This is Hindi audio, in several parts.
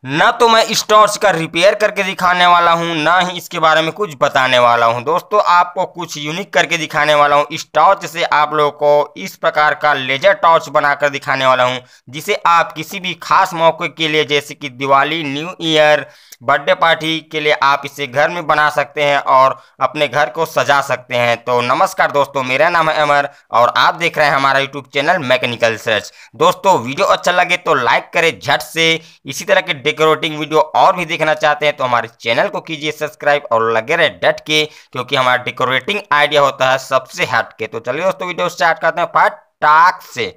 ना तो मैं इस टॉर्च का रिपेयर करके दिखाने वाला हूं, ना ही इसके बारे में कुछ बताने वाला हूं। दोस्तों आपको कुछ यूनिक करके दिखाने वाला हूं। इस टॉर्च से आप लोगों को इस प्रकार का लेजर टॉर्च बनाकर दिखाने वाला हूं, जिसे आप किसी भी खास मौके के लिए, जैसे कि Diwali, new year, birthday party के लिए आप इसे घर में बना सकते हैं और अपने घर को सजा सकते हैं। तो नमस्कार दोस्तों, मेरा नाम है अमर और आप देख रहे हैं हमारा यूट्यूब चैनल मैकेनिकल सर्च। दोस्तों वीडियो अच्छा लगे तो लाइक करें झट से। इसी तरह के डेकोरेटिंग वीडियो और भी देखना चाहते हैं तो हमारे चैनल को कीजिए सब्सक्राइब और लगे रहे डट के, क्योंकि हमारा डेकोरेटिंग आइडिया होता है सबसे हट के। तो चलिए दोस्तों वीडियो स्टार्ट करते हैं फटाक से।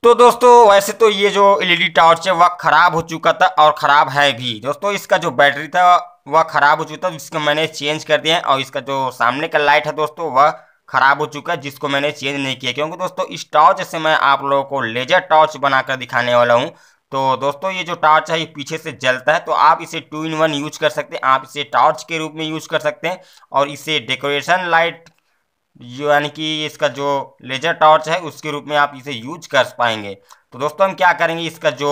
तो दोस्तों वैसे तो ये जो एलईडी टॉर्च है वह खराब हो चुका था और खराब है भी। दोस्तों इसका जो बैटरी था वह खराब हो चुका था, जिसको मैंने चेंज कर दिया है। और इसका जो सामने का लाइट है दोस्तों वह खराब हो चुका है, जिसको मैंने चेंज नहीं किया, क्योंकि दोस्तों इस टॉर्च से मैं आप लोगों को लेजर टॉर्च बनाकर दिखाने वाला हूँ। तो दोस्तों ये जो टॉर्च है ये पीछे से जलता है, तो आप इसे 2 in 1 यूज कर सकते हैं। आप इसे टॉर्च के रूप में यूज कर सकते हैं और इसे डेकोरेशन लाइट, यानी कि इसका जो लेजर टॉर्च है उसके रूप में आप इसे यूज कर पाएंगे। तो दोस्तों हम क्या करेंगे, इसका जो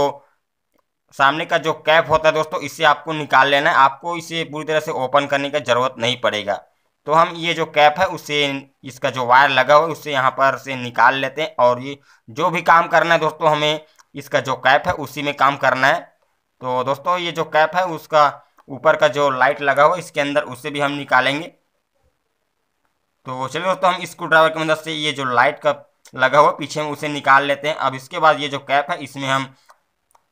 सामने का जो कैप होता है दोस्तों इसे आपको निकाल लेना है। आपको इसे पूरी तरह से ओपन करने की जरूरत नहीं पड़ेगा। तो हम ये जो कैप है उसे, इसका जो वायर लगा हुआ है उससे यहाँ पर से निकाल लेते हैं। और ये जो भी काम करना है दोस्तों, हमें इसका जो कैप है उसी में काम करना है। तो दोस्तों ये जो कैप है उसका ऊपर का जो लाइट लगा हुआ है इसके अंदर, उसे भी हम निकालेंगे। तो चलिए दोस्तों हम स्क्रू ड्राइवर की मदद से ये जो लाइट का लगा हुआ पीछे में उसे निकाल लेते हैं। अब इसके बाद ये जो कैप है इसमें हम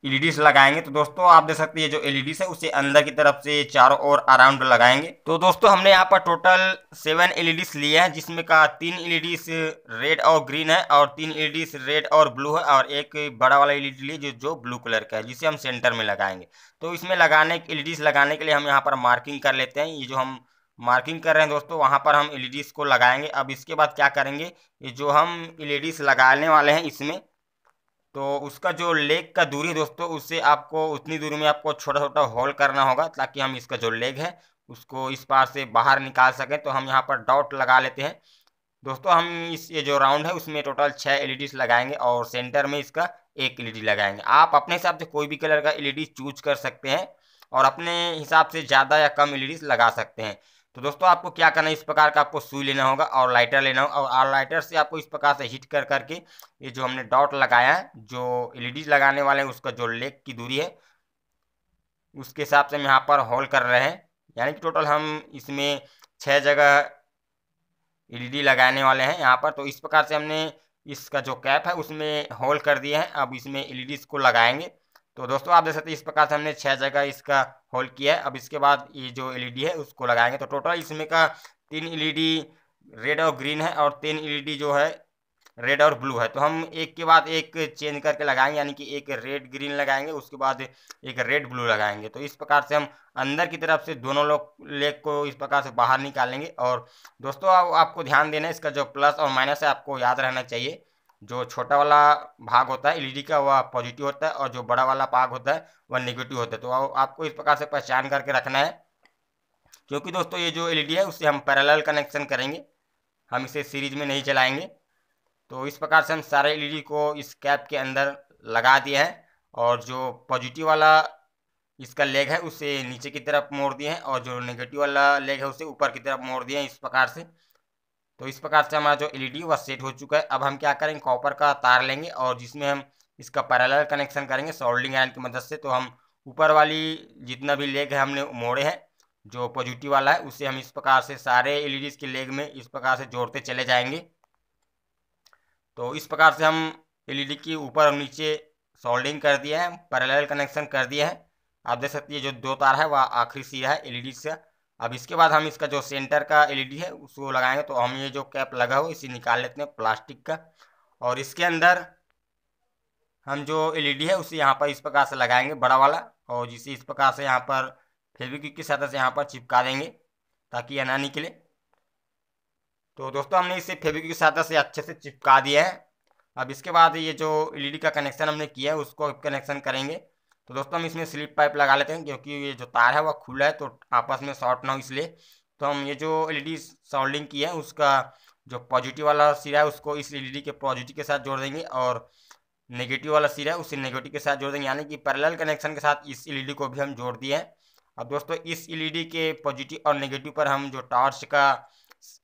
एलईडीज लगाएंगे। तो दोस्तों आप देख सकते हैं ये जो एलईडीज है उसे अंदर की तरफ से चारों ओर अराउंड लगाएंगे। तो दोस्तों हमने यहाँ पर टोटल 7 एलईडीज लिए हैं, जिसमें का 3 एलईडीज रेड और ग्रीन है और 3 एलईडीज रेड और ब्लू है और एक बड़ा वाला एलईडी लिए जो ब्लू कलर का है, जिसे हम सेंटर में लगाएंगे। तो इसमें एलईडीज लगाने के लिए हम यहाँ पर मार्किंग कर लेते हैं। ये जो हम मार्किंग कर रहे हैं दोस्तों वहाँ पर हम एलईडीज को लगाएंगे। अब इसके बाद क्या करेंगे, ये जो हम एलईडीज लगाने वाले हैं इसमें, तो उसका जो लेग का दूरी है दोस्तों, उससे आपको उतनी दूरी में आपको छोटा छोटा होल करना होगा, ताकि हम इसका जो लेग है उसको इस पार से बाहर निकाल सकें। तो हम यहाँ पर डॉट लगा लेते हैं। दोस्तों हम ये जो राउंड है उसमें टोटल 6 एलईडीज लगाएंगे और सेंटर में इसका एक एलईडी लगाएंगे। आप अपने हिसाब से कोई भी कलर का एलईडी चूज कर सकते हैं और अपने हिसाब से ज़्यादा या कम एलईडीज लगा सकते हैं। तो दोस्तों आपको क्या करना है, इस प्रकार का आपको सुई लेना होगा और लाइटर लेना होगा, और लाइटर से आपको इस प्रकार से हिट कर करके ये जो हमने डॉट लगाया है, जो एलईडीज लगाने वाले हैं उसका जो लेग की दूरी है उसके हिसाब से हम यहाँ पर होल कर रहे हैं। यानी कि टोटल हम इसमें 6 जगह एलईडी लगाने वाले हैं यहाँ पर। तो इस प्रकार से हमने इसका जो कैप है उसमें होल कर दिए हैं। अब इसमें एलईडीज को लगाएंगे। तो दोस्तों आप देख सकते हैं इस प्रकार से हमने 6 जगह इसका होल किया है। अब इसके बाद ये जो एलईडी है उसको लगाएंगे। तो टोटल इसमें का 3 एलईडी रेड और ग्रीन है और 3 एलईडी जो है रेड और ब्लू है। तो हम एक के बाद एक चेंज करके लगाएंगे, यानी कि एक रेड ग्रीन लगाएंगे, उसके बाद एक रेड ब्लू लगाएंगे। तो इस प्रकार से हम अंदर की तरफ से दोनों लोग लेग को इस प्रकार से बाहर निकालेंगे। और दोस्तों आपको ध्यान देना है, इसका जो प्लस और माइनस है आपको याद रहना चाहिए। जो छोटा वाला भाग होता है एलईडी का वह पॉजिटिव होता है और जो बड़ा वाला भाग होता है वह नेगेटिव होता है। तो आपको इस प्रकार से पहचान करके रखना है, क्योंकि दोस्तों ये जो एलईडी है उससे हम पैरेलल कनेक्शन करेंगे, हम इसे सीरीज में नहीं चलाएंगे। तो इस प्रकार से हम सारे एलईडी को इस कैप के अंदर लगा दिए हैं और जो पॉजिटिव वाला इसका लेग है उसे नीचे की तरफ मोड़ दिए हैं और जो नेगेटिव वाला लेग है उसे ऊपर की तरफ मोड़ दिए हैं इस प्रकार से। तो इस प्रकार से हमारा जो एलईडी वह सेट हो चुका है। अब हम क्या करेंगे, कॉपर का तार लेंगे और जिसमें हम इसका पैरेलल कनेक्शन करेंगे सोल्डरिंग आयरन की मदद से। तो हम ऊपर वाली जितना भी लेग है हमने मोड़े हैं, जो पॉजिटिव वाला है उसे हम इस प्रकार से सारे एलईडीज के लेग में इस प्रकार से जोड़ते चले जाएंगे। तो इस प्रकार से हम एलईडी की ऊपर और नीचे सोल्डिंग कर दिया है, पैरेलल कनेक्शन कर दिया है। आप देख सकते हैं जो 2 तार है वह आखिरी सिरा है एलईडी से। अब इसके बाद हम इसका जो सेंटर का एलईडी है उसको लगाएंगे। तो हम ये जो कैप लगा हो इसे निकाल लेते हैं प्लास्टिक का, और इसके अंदर हम जो एलईडी है उसे यहाँ पर इस प्रकार से लगाएंगे बड़ा वाला, और जिसे इस प्रकार से यहाँ पर फेविक्विक की सहायता से यहाँ पर चिपका देंगे ताकि यह ना निकले। तो दोस्तों हमने इसे फेविक्विक की सहायता से अच्छे से चिपका दिया है। अब इसके बाद ये जो एलईडी का कनेक्शन हमने किया है उसको कनेक्शन करेंगे। तो दोस्तों हम इसमें स्लिप पाइप लगा लेते हैं, क्योंकि ये जो तार है वह खुला है तो आपस में शॉर्ट ना हो इसलिए। तो हम ये जो एलईडी सोल्डिंग की है उसका जो पॉजिटिव वाला सिरा है उसको इस एलईडी के पॉजिटिव के साथ जोड़ देंगे और नेगेटिव वाला सिरा है उसे नेगेटिव के साथ जोड़ देंगे, यानी कि पैरेलल कनेक्शन के साथ इस एलईडी को भी हम जोड़ दिए हैं। अब दोस्तों इस एलईडी के पॉजिटिव और नेगेटिव पर हम जो टॉर्च का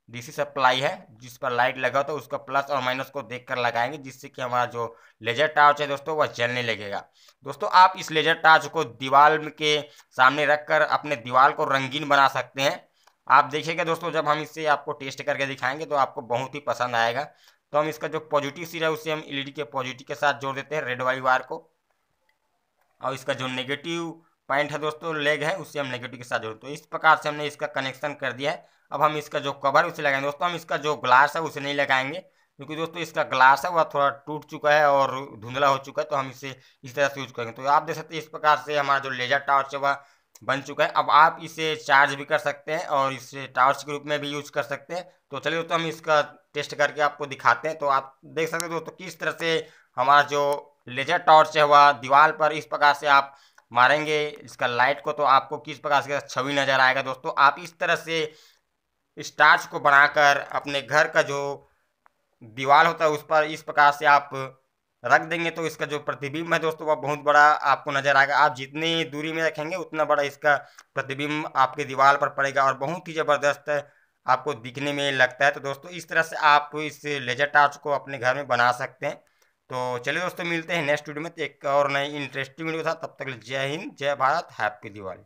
डीसी सप्लाई है जिस पर लाइट लगा तो उसका प्लस और माइनस को देखकर लगाएंगे, जिससे कि हमारा जो लेजर टॉर्च है दोस्तों वह जलने लगेगा। दोस्तों आप इस लेजर टॉर्च को दीवार के सामने रखकर अपने दीवार को रंगीन बना सकते हैं। आप देखिएगा दोस्तों, जब हम इसे आपको टेस्ट करके दिखाएंगे तो आपको बहुत ही पसंद आएगा। तो हम इसका जो पॉजिटिव सिरा है उसे हम एलईडी के पॉजिटिव के साथ जोड़ देते हैं, रेड वाली वायर को, और इसका जो नेगेटिव पॉइंट है दोस्तों लेग है उसे हम नेगेटिव के साथ जोड़। तो इस प्रकार से हमने इसका कनेक्शन कर दिया है। अब हम इसका जो कवर उसे लगाएंगे दोस्तों, हम इसका जो ग्लास है उसे नहीं लगाएंगे, क्योंकि दोस्तों इसका ग्लास है वह थोड़ा टूट चुका है और धुंधला हो चुका है, तो हम इसे इस तरह से यूज करेंगे। तो आप देख सकते हैं इस प्रकार से हमारा जो लेजर टॉर्च है वह बन चुका है। अब आप इसे चार्ज भी कर सकते हैं और इसे टॉर्च के रूप में भी यूज कर सकते हैं। तो चलिए दोस्तों हम इसका टेस्ट करके आपको दिखाते हैं। तो आप देख सकते हैं दोस्तों किस तरह से हमारा जो लेजर टॉर्च है वह दीवार पर इस प्रकार से आप मारेंगे इसका लाइट को, तो आपको किस प्रकार से छवि नजर आएगा। दोस्तों आप इस तरह से इस टॉर्च को बनाकर अपने घर का जो दीवार होता है उस पर इस प्रकार से आप रख देंगे तो इसका जो प्रतिबिंब है दोस्तों वह बहुत बड़ा आपको नजर आएगा। आप जितनी दूरी में रखेंगे उतना बड़ा इसका प्रतिबिंब आपके दीवार पर पड़ेगा और बहुत ही ज़बरदस्त आपको दिखने में लगता है। तो दोस्तों इस तरह से आप इस लेजर टॉर्च को अपने घर में बना सकते हैं। तो चलिए दोस्तों मिलते हैं नेक्स्ट वीडियो में एक और नई इंटरेस्टिंग वीडियो था। तब तक जय हिंद, जय भारत, हैप्पी दिवाली।